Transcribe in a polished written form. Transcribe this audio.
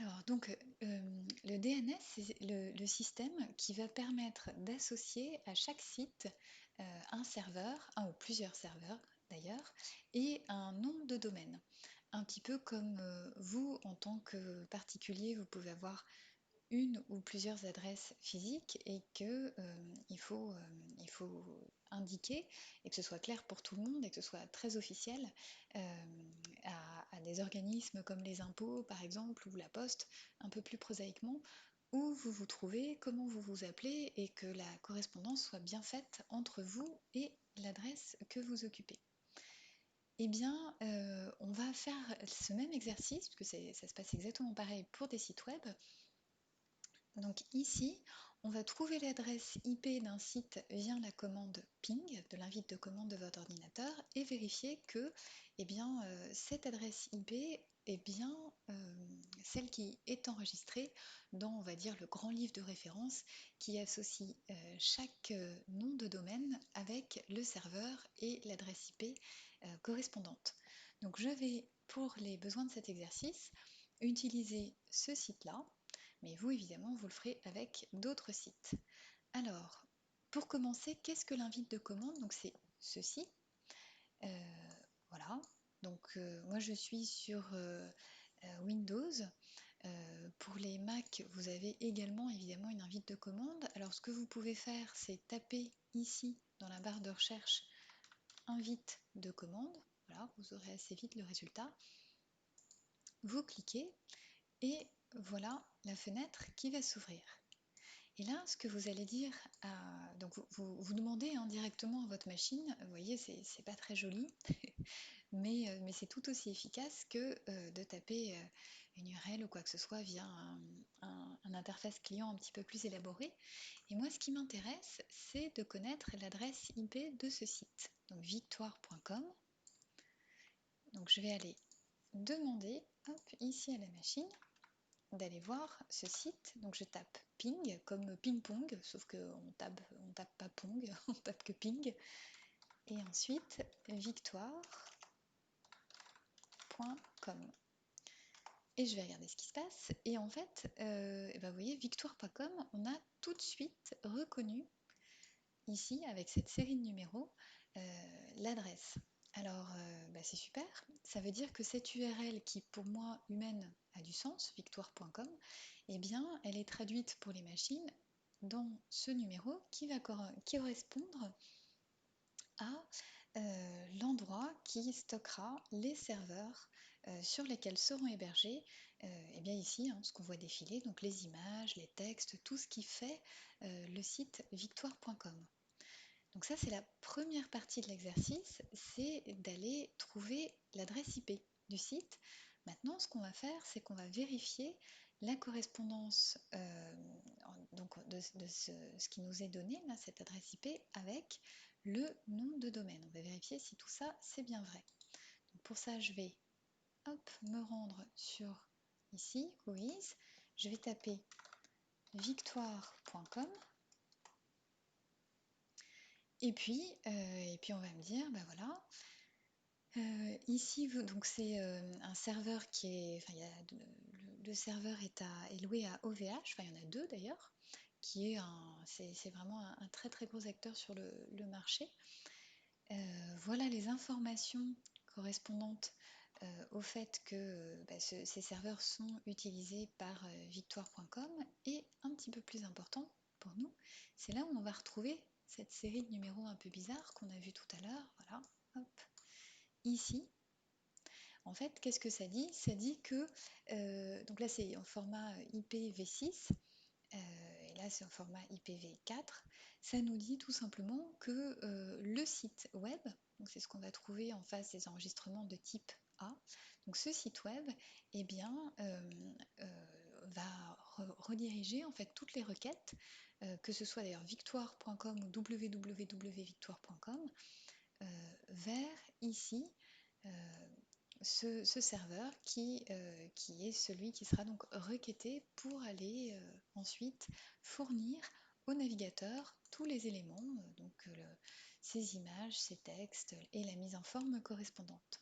Alors, donc, le DNS, c'est le système qui va permettre d'associer à chaque site un serveur, un ou plusieurs serveurs d'ailleurs, et un nom de domaine. Un petit peu comme vous, en tant que particulier, vous pouvez avoir une ou plusieurs adresses physiques et que il faut indiquer et que ce soit clair pour tout le monde et que ce soit très officiel à des organismes comme les impôts par exemple ou la poste, un peu plus prosaïquement, où vous vous trouvez, comment vous vous appelez et que la correspondance soit bien faite entre vous et l'adresse que vous occupez. Eh bien, on va faire ce même exercice, puisque ça se passe exactement pareil pour des sites web. Donc ici, on va trouver l'adresse IP d'un site via la commande ping, de l'invite de commande de votre ordinateur, et vérifier que cette adresse IP est bien celle qui est enregistrée dans, on va dire, le grand livre de référence qui associe chaque nom de domaine avec le serveur et l'adresse IP correspondante. Donc je vais, pour les besoins de cet exercice, utiliser ce site-là, mais vous, évidemment, vous le ferez avec d'autres sites. Alors, pour commencer, qu'est-ce que l'invite de commande? Donc, c'est ceci. Voilà. Donc, moi, je suis sur Windows. Pour les Mac, vous avez également, évidemment, une invite de commande. Alors, ce que vous pouvez faire, c'est taper ici, dans la barre de recherche, invite de commande. Voilà, vous aurez assez vite le résultat. Vous cliquez et voilà la fenêtre qui va s'ouvrir. Et là, ce que vous allez dire, donc vous demandez directement à votre machine, vous voyez, c'est pas très joli, mais c'est tout aussi efficace que de taper une URL ou quoi que ce soit via un interface client un petit peu plus élaboré. Et moi, ce qui m'intéresse, c'est de connaître l'adresse IP de ce site, donc victoire.com. Donc je vais aller demander, hop, ici à la machine, d'aller voir ce site. Donc je tape ping comme ping-pong, sauf qu'on tape pas pong, on tape que ping. Et ensuite victoire.com. Et je vais regarder ce qui se passe. Et en fait, vous voyez, victoire.com, on a tout de suite reconnu ici, avec cette série de numéros, l'adresse. Alors, c'est super. Ça veut dire que cette URL qui, pour moi, humaine, a du sens, victoire.com, eh bien, elle est traduite pour les machines dans ce numéro qui va correspondre à l'endroit qui stockera les serveurs sur lesquels seront hébergés, eh bien ici, ce qu'on voit défiler, donc les images, les textes, tout ce qui fait le site victoire.com. Donc ça, c'est la première partie de l'exercice, c'est d'aller trouver l'adresse IP du site. Maintenant, ce qu'on va faire, c'est qu'on va vérifier la correspondance donc de ce qui nous est donné, là, cette adresse IP, avec le nom de domaine. On va vérifier si tout ça, c'est bien vrai. Donc pour ça, je vais me rendre sur ici, Whois. Je vais taper victoire.com. Et puis on va me dire, ben voilà, ici, donc c'est un serveur qui est, enfin, le serveur est loué à OVH, enfin il y en a deux d'ailleurs, qui est c'est vraiment un très très gros acteur sur le marché. Voilà les informations correspondantes au fait que ces serveurs sont utilisés par victoire.com, et un petit peu plus important pour nous, c'est là où on va retrouver cette série de numéros un peu bizarres qu'on a vu tout à l'heure. Voilà, hop, ici. En fait, qu'est-ce que ça dit? Ça dit que, donc là c'est en format IPv6, et là c'est en format IPv4, ça nous dit tout simplement que le site web, donc c'est ce qu'on va trouver en face des enregistrements de type A, donc ce site web, eh bien, va rediriger en fait toutes les requêtes, que ce soit d'ailleurs victoire.com ou www.victoire.com, vers ici, ce serveur qui est celui qui sera donc requêté pour aller ensuite fournir au navigateur tous les éléments, donc ces images, ces textes et la mise en forme correspondante.